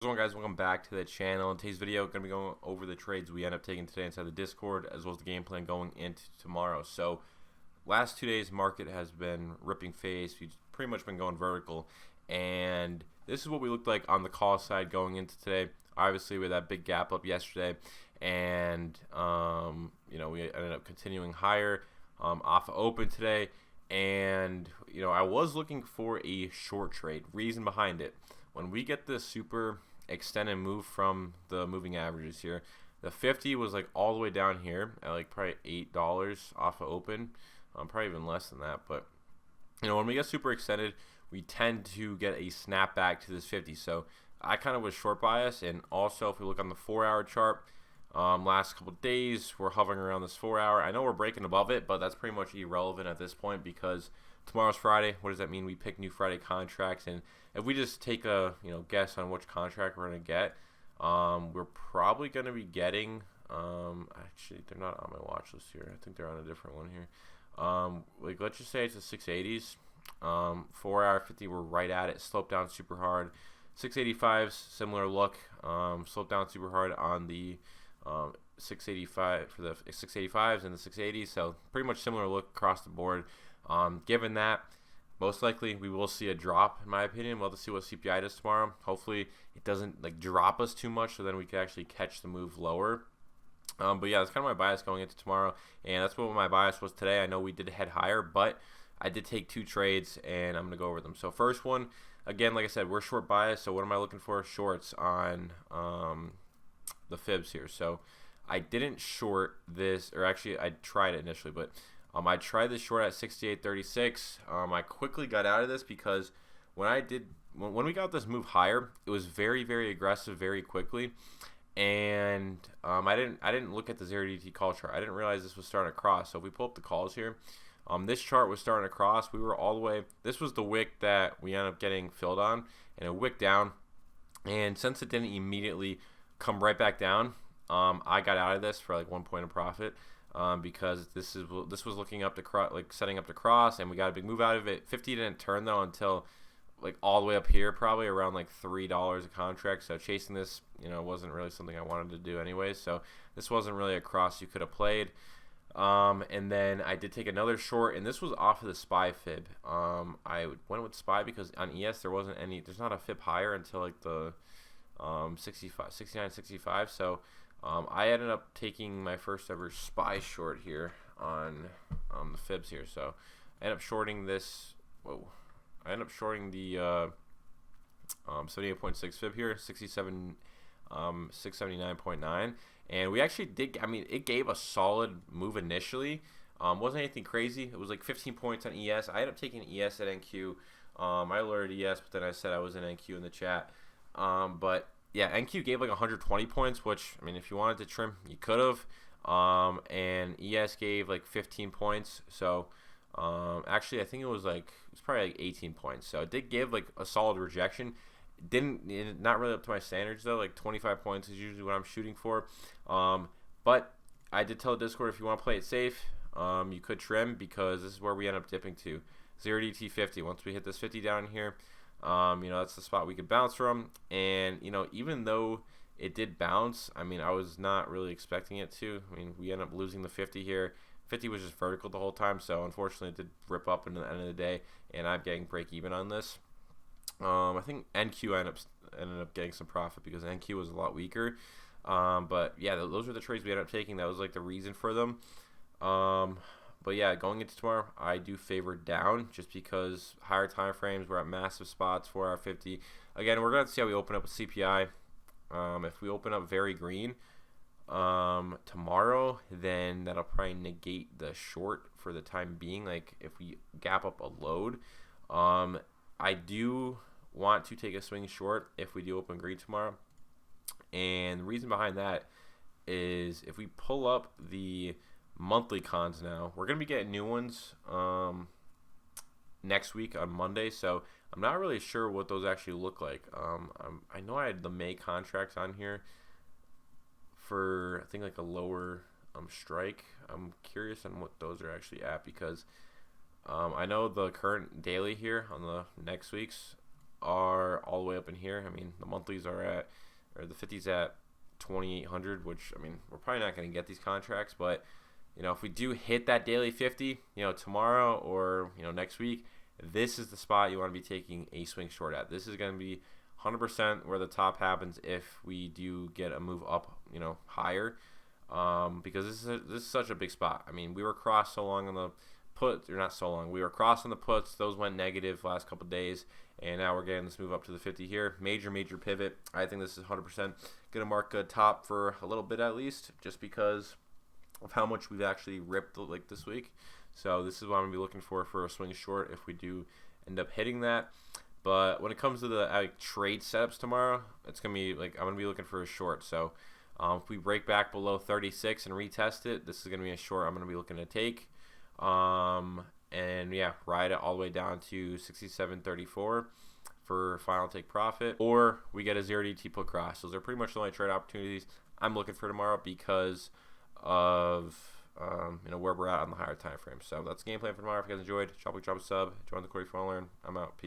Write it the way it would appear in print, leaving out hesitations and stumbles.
What's going on, guys? Welcome back to the channel. In today's video, going to be going over the trades we end up taking today inside the Discord, as well as the game plan going into tomorrow. So, last 2 days, market has been ripping face. We've pretty much been going vertical, and this is what we looked like on the call side going into today. Obviously, with that big gap up yesterday, and we ended up continuing higher off of open today. And I was looking for a short trade. Reason behind it: when we get this super extend and move from the moving averages here, the 50 was like all the way down here at like probably $8 off of open, probably even less than that. But when we get super extended, we tend to get a snap back to this 50. So I kind of was short bias. And also, if we look on the 4-hour chart, last couple of days we're hovering around this 4-hour. I know we're breaking above it, but that's pretty much irrelevant at this point because tomorrow's Friday. What does that mean? We pick new Friday contracts, and if we just take a guess on which contract we're going to get, we're probably going to be getting actually they're not on my watch list here. I think they're on a different one here. Like, let's just say it's the 680s. 4-hour 50, we're right at it. Sloped down super hard. 685s, similar look. Sloped down super hard on the 685 for the 685s and the 680s. So pretty much similar look across the board. Given that, most likely we will see a drop, in my opinion. We'll have to see what CPI does tomorrow. Hopefully it doesn't drop us too much, so then we can actually catch the move lower. But yeah, that's kind of my bias going into tomorrow, and that's what my bias was today. I know we did head higher, but I did take 2 trades, and I'm going to go over them. So first one, again, like I said, we're short bias, so what am I looking for? Shorts on the fibs here. So I didn't short this, or actually I tried it initially, but I tried this short at 68.36. I quickly got out of this because when we got this move higher, it was very, very aggressive very quickly, and I didn't look at the 0DT call chart. I didn't realize this was starting to cross. So if we pull up the calls here, this chart was starting to cross. We were all the way. This was the wick that we ended up getting filled on, and it wicked down. And since it didn't immediately come right back down, I got out of this for like 1 point of profit. Because this was looking up to setting up to cross, and we got a big move out of it. 50 didn't turn though until like all the way up here, probably around like $3 a contract. So chasing this, wasn't really something I wanted to do anyway. So this wasn't really a cross you could have played. And then I did take another short, and this was off of the SPY fib. I went with SPY because on ES there's not a fib higher until like the 65, 69, 65. So I ended up taking my first ever SPY short here on the fibs here. So I ended up shorting this. I ended up shorting the 78.6 fib here, 679.9, and we actually did. I mean, it gave a solid move initially. Wasn't anything crazy. It was like 15 points on ES. I ended up taking ES at NQ. I alerted ES, but then I said I was in NQ in the chat. But yeah, NQ gave like 120 points, which, I mean, if you wanted to trim, you could have. And ES gave like 15 points. So actually, I think it was probably like 18 points. So it did give like a solid rejection. Not really up to my standards though. Like 25 points is usually what I'm shooting for. But I did tell the Discord, if you want to play it safe, you could trim, because this is where we end up dipping to 0DT 50. Once we hit this 50 down here, that's the spot we could bounce from. And even though it did bounce, I mean, I was not really expecting it to. I mean, we end up losing the 50 here. 50 was just vertical the whole time, so unfortunately it did rip up into the end of the day, and I'm getting break even on this. I think NQ ended up getting some profit because NQ was a lot weaker. But yeah, those were the trades we ended up taking. That was like the reason for them. But yeah, going into tomorrow, I do favor down just because higher time frames. We're at massive spots, 4-hour 50. Again, we're going to see how we open up with CPI. If we open up very green tomorrow, then that'll probably negate the short for the time being. Like if we gap up a load, I do want to take a swing short if we do open green tomorrow. And the reason behind that is if we pull up the monthly cons now, we're going to be getting new ones next week on Monday. So I'm not really sure what those actually look like. I know I had the May contracts on here for, I think, like a lower strike. I'm curious on what those are actually at, because I know the current daily here on the next week's are all the way up in here. I mean, the monthlies are at, or the 50s at 2,800, which, I mean, we're probably not going to get these contracts, but, you know, if we do hit that daily 50, you know, tomorrow or, you know, next week, this is the spot you want to be taking a swing short at. This is going to be 100% where the top happens if we do get a move up, you know, higher, because this is such a big spot. I mean, we were crossed so long on the put, or not so long, we were crossed on the puts. Those went negative last couple of days, and now we're getting this move up to the 50 here. Major pivot. I think this is 100% going to mark a top for a little bit at least, just because of how much we've actually ripped like this week. So this is what I'm going to be looking for a swing short if we do end up hitting that. But when it comes to the trade setups tomorrow, it's going to be like I'm going to be looking for a short. So if we break back below 36 and retest it, this is going to be a short I'm going to be looking to take. And yeah, ride it all the way down to 67.34 for final take profit, or we get a 0 DT put cross. Those are pretty much the only trade opportunities I'm looking for tomorrow because of you know, where we're at on the higher time frame. So that's the game plan for tomorrow. If you guys enjoyed, drop a sub, join the Corey if you want to learn. I'm out. Peace.